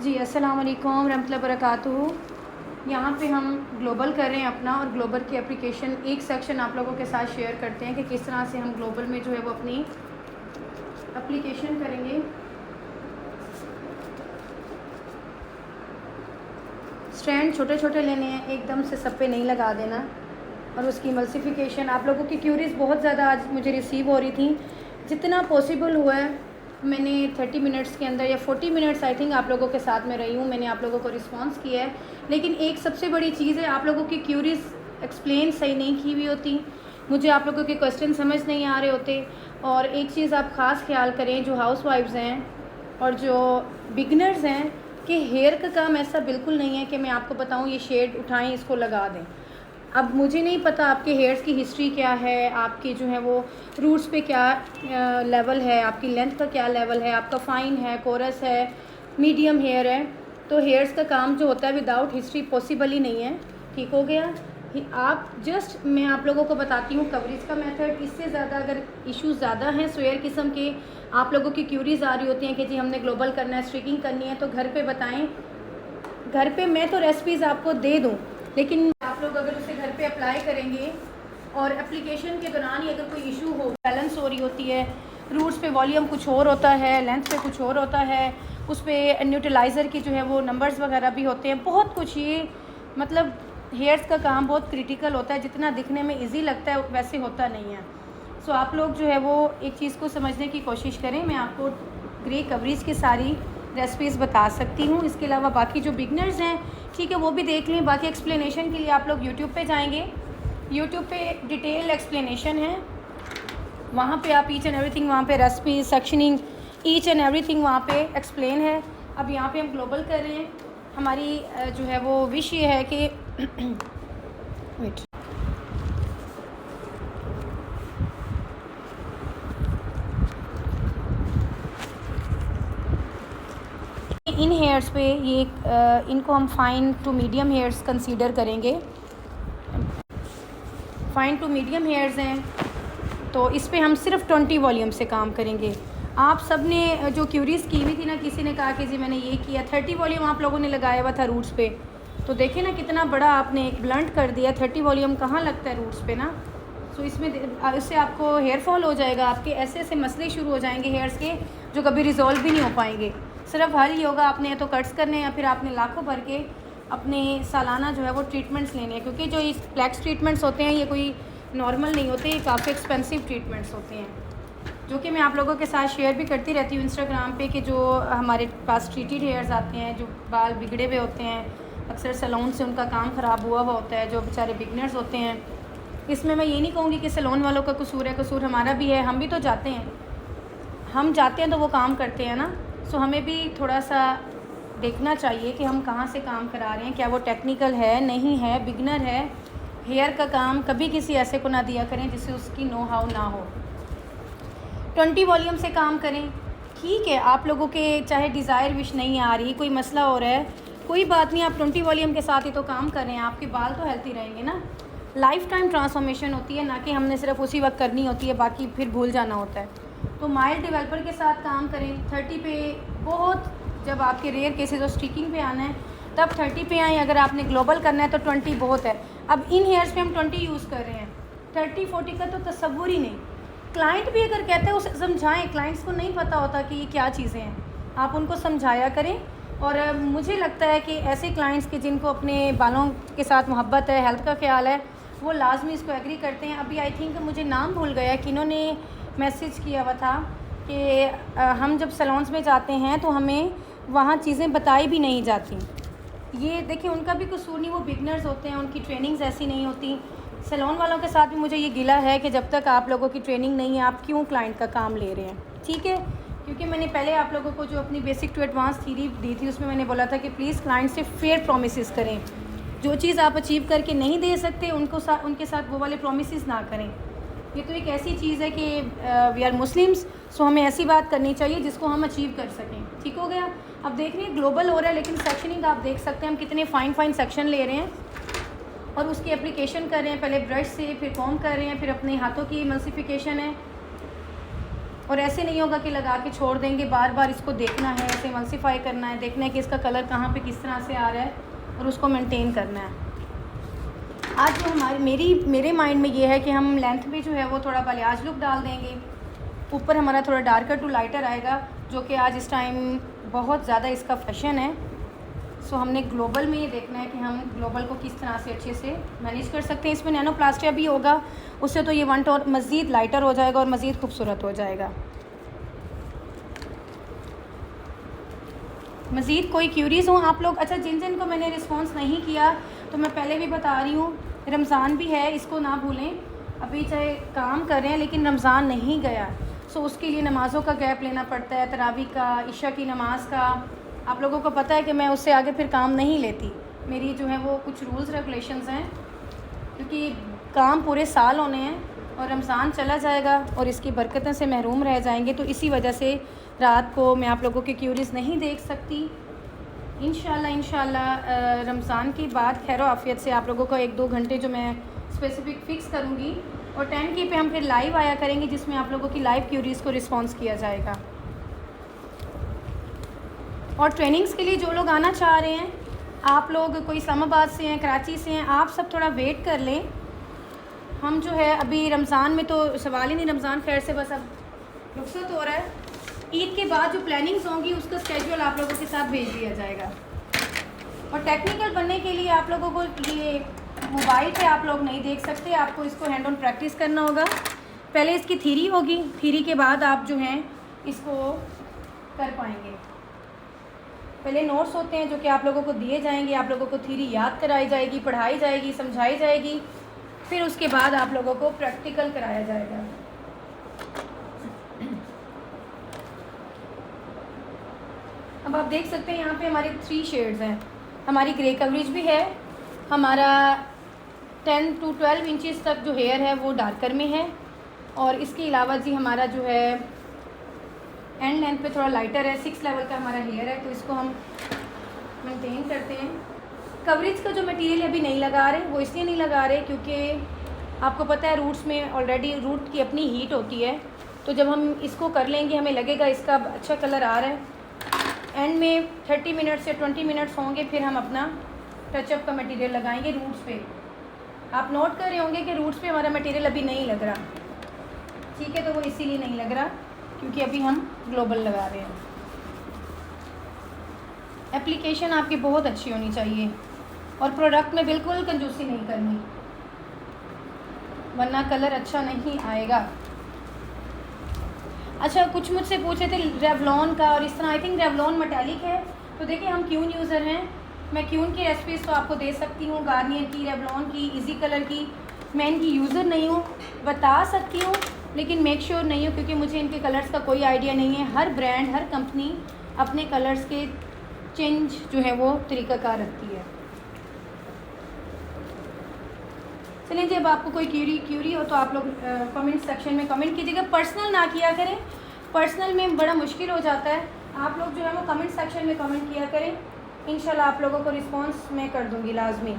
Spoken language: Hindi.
जी अस्सलाम वालेकुम रहमतुल्लाहि बरकातुहू। यहाँ पे हम ग्लोबल कर रहे हैं अपना, और ग्लोबल की एप्लीकेशन एक सेक्शन आप लोगों के साथ शेयर करते हैं कि किस तरह से हम ग्लोबल में जो है वो अपनी एप्लीकेशन करेंगे। स्ट्रैंड छोटे छोटे लेने हैं, एकदम से सब पे नहीं लगा देना। और उसकी एमल्सिफिकेशन, आप लोगों की क्यूरीज बहुत ज़्यादा आज मुझे रिसीव हो रही थी। जितना पॉसिबल हुआ है मैंने 30 मिनट्स के अंदर या 40 मिनट्स आई थिंक आप लोगों के साथ में रही हूँ, मैंने आप लोगों को रिस्पांस किया है। लेकिन एक सबसे बड़ी चीज़ है, आप लोगों की क्यूरीज एक्सप्लेन सही नहीं की हुई होती, मुझे आप लोगों के क्वेश्चन समझ नहीं आ रहे होते। और एक चीज़ आप ख़ास ख्याल करें, जो हाउस वाइफ्स हैं और जो बिगनर्स हैं, कि हेयर का काम ऐसा बिल्कुल नहीं है कि मैं आपको बताऊँ ये शेड उठाएं इसको लगा दें। अब मुझे नहीं पता आपके हेयर्स की हिस्ट्री क्या है, आपके जो है वो रूट्स पे क्या लेवल है, आपकी लेंथ का क्या लेवल है, आपका फ़ाइन है, कोरस है, मीडियम हेयर है। तो हेयर्स का काम जो होता है विदाउट हिस्ट्री पॉसिबल ही नहीं है। ठीक हो गया। आप जस्ट मैं आप लोगों को बताती हूँ कवरेज का मेथड। इससे ज़्यादा अगर इश्यूज़ ज़्यादा हैं स्वेयर किस्म के, आप लोगों की क्यूरीज आ रही होती हैं कि जी हमने ग्लोबल करना है, स्ट्रिकिंग करनी है, तो घर पे बताएं। घर पे मैं तो रेसिपीज़ आपको दे दूँ, लेकिन आप लोग अगर उसे घर पे अप्लाई करेंगे और एप्लीकेशन के दौरान ही अगर कोई इशू हो, बैलेंस हो रही होती है, रूट्स पे वॉल्यूम कुछ और होता है, लेंथ पे कुछ और होता है, उस पर न्यूट्रलाइज़र की जो है वो नंबर्स वगैरह भी होते हैं, बहुत कुछ। ये मतलब हेयर्स का काम बहुत क्रिटिकल होता है, जितना दिखने में इजी लगता है वैसे होता नहीं है। सो आप लोग जो है वो एक चीज़ को समझने की कोशिश करें। मैं आपको ग्रे कवरेज की सारी रेसिपीज़ बता सकती हूँ। इसके अलावा बाकी जो बिगनर्स हैं, ठीक है, वो भी देख लें। बाकी एक्सप्लेनेशन के लिए आप लोग यूट्यूब पे जाएंगे, यूट्यूब पे डिटेल एक्सप्लेनेशन है, वहाँ पे आप ईच एंड एवरीथिंग, वहाँ पे recipe sectioning each and everything वहाँ पे एक्सप्लेन है। अब यहाँ पे हम ग्लोबल कर रहे हैं, हमारी जो है वो विश ये है कि वेट, इन हेयर्स पे ये इनको हम fine to medium hairs consider करेंगे। फाइन टू मीडियम हेयर्स हैं, तो इस पे हम सिर्फ 20 वॉल्यूम से काम करेंगे। आप सब ने जो क्यूरीज की हुई थी ना, किसी ने कहा कि जी मैंने ये किया, 30 वॉल्यूम आप लोगों ने लगाया हुआ था रूट्स पे, तो देखें ना कितना बड़ा आपने एक ब्लंट कर दिया। 30 वॉल्यूम कहाँ लगता है रूट्स पे ना। सो इसमें इससे आपको हेयर फॉल हो जाएगा, आपके ऐसे ऐसे मसले शुरू हो जाएंगे हेयर्स के, जो कभी रिजॉल्व भी नहीं हो पाएंगे। सिर्फ हल ही होगा, आपने तो कट्स करने हैं या फिर आपने लाखों भर के अपने सालाना जो है वो ट्रीटमेंट्स लेने हैं। क्योंकि जो इस फ्लैक्स ट्रीटमेंट्स होते हैं ये कोई नॉर्मल नहीं होते, ये काफ़ी एक्सपेंसिव ट्रीटमेंट्स होते हैं, जो कि मैं आप लोगों के साथ शेयर भी करती रहती हूँ इंस्टाग्राम पे, कि जो हमारे पास ट्रीटेड हेयर्स आते हैं, जो बाल बिगड़े हुए होते हैं, अक्सर सैलून से उनका काम ख़राब हुआ हुआ होता है, जो बेचारे बिगनर्स होते हैं। इसमें मैं ये नहीं कहूँगी कि सैलून वालों का कसूर है, कसूर हमारा भी है, हम भी तो जाते हैं, हम जाते हैं तो वो काम करते हैं ना। सो हमें भी थोड़ा सा देखना चाहिए कि हम कहाँ से काम करा रहे हैं, क्या वो टेक्निकल है नहीं है, बिगनर है। हेयर का काम कभी किसी ऐसे को ना दिया करें जिससे उसकी नो हाउ ना हो। 20 वॉल्यूम से काम करें, ठीक है। आप लोगों के चाहे डिज़ायर विश नहीं आ रही, कोई मसला हो रहा है, कोई बात नहीं, आप 20 वॉल्यूम के साथ ही तो काम कर रहे हैं, आपके बाल तो हेल्थी रहेंगे ना। लाइफ टाइम ट्रांसफॉर्मेशन होती है, ना कि हमने सिर्फ उसी वक्त करनी होती है, बाकी फिर भूल जाना होता है। तो माइल्ड डेवलपर के साथ काम करें। 30 पे बहुत, जब आपके रेयर केसेस और स्टिकिंग पे आना है तब 30 पे आएँ। अगर आपने ग्लोबल करना है तो 20 बहुत है। अब इन हेयर्स पे हम 20 यूज़ कर रहे हैं, 30-40 का तो तसव्वुर ही नहीं। क्लाइंट भी अगर कहते हैं उसे समझाएं, क्लाइंट्स को नहीं पता होता कि ये क्या चीज़ें हैं, आप उनको समझाया करें। और मुझे लगता है कि ऐसे क्लाइंट्स के जिनको अपने बालों के साथ मोहब्बत है, हेल्थ का ख्याल है, वो लाजमी इसको एग्री करते हैं। अभी आई थिंक मुझे नाम भूल गया कि इन्होंने मैसेज किया हुआ था कि हम जब सैलून्स में जाते हैं तो हमें वहाँ चीज़ें बताई भी नहीं जाती। ये देखिए, उनका भी कसूर नहीं, वो बिगनर्स होते हैं, उनकी ट्रेनिंग्स ऐसी नहीं होती। सैलून वालों के साथ भी मुझे ये गिला है कि जब तक आप लोगों की ट्रेनिंग नहीं है, आप क्यों क्लाइंट का काम ले रहे हैं, ठीक है। क्योंकि मैंने पहले आप लोगों को जो अपनी बेसिक टू एडवांस थ्योरी दी थी, उसमें मैंने बोला था कि प्लीज़ क्लाइंट से फेयर प्रोमिसेस करें। जो चीज़ आप अचीव करके नहीं दे सकते उनके साथ वो वाले प्रोमिसेस ना करें। ये तो एक ऐसी चीज़ है कि वी आर मुस्लिम्स, सो हमें ऐसी बात करनी चाहिए जिसको हम अचीव कर सकें। ठीक हो गया। अब देख रही है ग्लोबल हो रहा है, लेकिन सेक्शनिंग आप देख सकते हैं हम कितने फाइन सेक्शन ले रहे हैं और उसकी एप्लीकेशन कर रहे हैं। पहले ब्रश से, फिर कॉम कर रहे हैं, फिर अपने हाथों की एमल्सिफिकेशन है, और ऐसे नहीं होगा कि लगा के छोड़ देंगे, बार बार इसको देखना है, ऐसे एमल्सिफाई करना है, देखना है कि इसका कलर कहाँ पे किस तरह से आ रहा है और उसको मेंटेन करना है। आज जो मेरे माइंड में ये है कि हम लेंथ में जो है वो थोड़ा बालियाज लुक डाल देंगे, ऊपर हमारा थोड़ा डार्कर टू लाइटर आएगा, जो कि आज इस टाइम बहुत ज़्यादा इसका फैशन है। सो हमने ग्लोबल में ये देखना है कि हम ग्लोबल को किस तरह से अच्छे से मैनेज कर सकते हैं। इसमें नैनो प्लास्टिया भी होगा, उससे तो ये वन टोन मज़ीद लाइटर हो जाएगा और मज़ीद खूबसूरत हो जाएगा। मज़ीद कोई क्यूरीज़ हो आप लोग? अच्छा, जिन जिन को मैंने रिस्पॉन्स नहीं किया तो मैं पहले भी बता रही हूँ, रमज़ान भी है, इसको ना भूलें। अभी चाहे काम कर रहे हैं लेकिन रमज़ान नहीं गया, सो उसके लिए नमाज़ों का गैप लेना पड़ता है, तरावी का, इशा की नमाज़ का। आप लोगों को पता है कि मैं उससे आगे फिर काम नहीं लेती, मेरी जो है वो कुछ रूल्स रेगुलेशंस हैं, क्योंकि काम पूरे साल होने हैं और रमज़ान चला जाएगा और इसकी बरकतों से महरूम रह जाएंगे। तो इसी वजह से रात को मैं आप लोगों की क्यूरीज़ नहीं देख सकती। इंशाल्लाह रमज़ान के बाद खैर आफ़ियत से आप लोगों को 1-2 घंटे जो मैं स्पेसिफ़िक फ़िक्स करूँगी, और 10K पे हम फिर लाइव आया करेंगे, जिसमें आप लोगों की लाइव क्यूरीज़ को रिस्पॉन्स किया जाएगा। और ट्रेनिंग्स के लिए जो लोग आना चाह रहे हैं, आप लोग कोई इस्लामाबाद से हैं, कराची से हैं, आप सब थोड़ा वेट कर लें। हम जो है अभी रमज़ान में तो सवाल ही नहीं, रमज़ान खैर से बस अब रुखसत हो रहा है। ईद के बाद जो प्लानिंग्स होंगी उसका स्केड्यूल आप लोगों के साथ भेज दिया जाएगा। और टेक्निकल बनने के लिए आप लोगों को ये मोबाइल पे आप लोग नहीं देख सकते, आपको इसको हैंड ऑन प्रैक्टिस करना होगा। पहले इसकी थ्योरी होगी, थ्योरी के बाद आप जो हैं इसको कर पाएंगे। पहले नोट्स होते हैं जो कि आप लोगों को दिए जाएंगे, आप लोगों को थ्योरी याद कराई जाएगी, पढ़ाई जाएगी, समझाई जाएगी, फिर उसके बाद आप लोगों को प्रैक्टिकल कराया जाएगा। अब आप देख सकते हैं यहाँ पे हमारे 3 शेड्स हैं। हमारी ग्रे कवरेज भी है, हमारा 10 to 12 इंचज़ तक जो हेयर है वो डार्कर में है, और इसके अलावा जी हमारा जो है एंड लेंथ पे थोड़ा लाइटर है, 6 लेवल का हमारा हेयर है, तो इसको हम मेंटेन करते हैं। कवरेज का जो मटेरियल अभी नहीं लगा रहे, वो इसलिए नहीं लगा रहे क्योंकि आपको पता है रूट्स में ऑलरेडी रूट की अपनी हीट होती है, तो जब हम इसको कर लेंगे हमें लगेगा इसका अच्छा कलर आ रहा है। एंड में 30 मिनट्स या 20 मिनट्स होंगे, फिर हम अपना टचअप का मटेरियल लगाएंगे रूट्स पे। आप नोट कर रहे होंगे कि रूट्स पे हमारा मटेरियल अभी नहीं लग रहा, ठीक है, तो वो इसीलिए नहीं लग रहा क्योंकि अभी हम ग्लोबल लगा रहे हैं। एप्लीकेशन आपकी बहुत अच्छी होनी चाहिए और प्रोडक्ट में बिल्कुल कंजूसी नहीं करनी, वरना कलर अच्छा नहीं आएगा। अच्छा, कुछ मुझसे पूछे थे रेवलॉन का और इस तरह, आई थिंक रेवलॉन मेटालिक है, तो देखिए हम क्यून यूज़र हैं, मैं क्यून की रेसिपीज़ तो आपको दे सकती हूँ, गार्नियर की, रेवलॉन की, इजी कलर की। मैं इनकी यूज़र नहीं हूँ, बता सकती हूँ लेकिन मेक श्योर नहीं हूँ क्योंकि मुझे इनके कलर्स का कोई आइडिया नहीं है। हर ब्रांड, हर कंपनी अपने कलर्स के चेंज जो है वो तरीक़ाकार रखती है। चलिए जी, अब आपको कोई क्यूरी हो तो आप लोग कमेंट सेक्शन में कमेंट कीजिएगा, पर्सनल ना किया करें, पर्सनल में बड़ा मुश्किल हो जाता है। आप लोग जो है वो कमेंट सेक्शन में कमेंट किया करें, इंशाल्लाह आप लोगों को रिस्पांस मैं कर दूंगी लाजमी।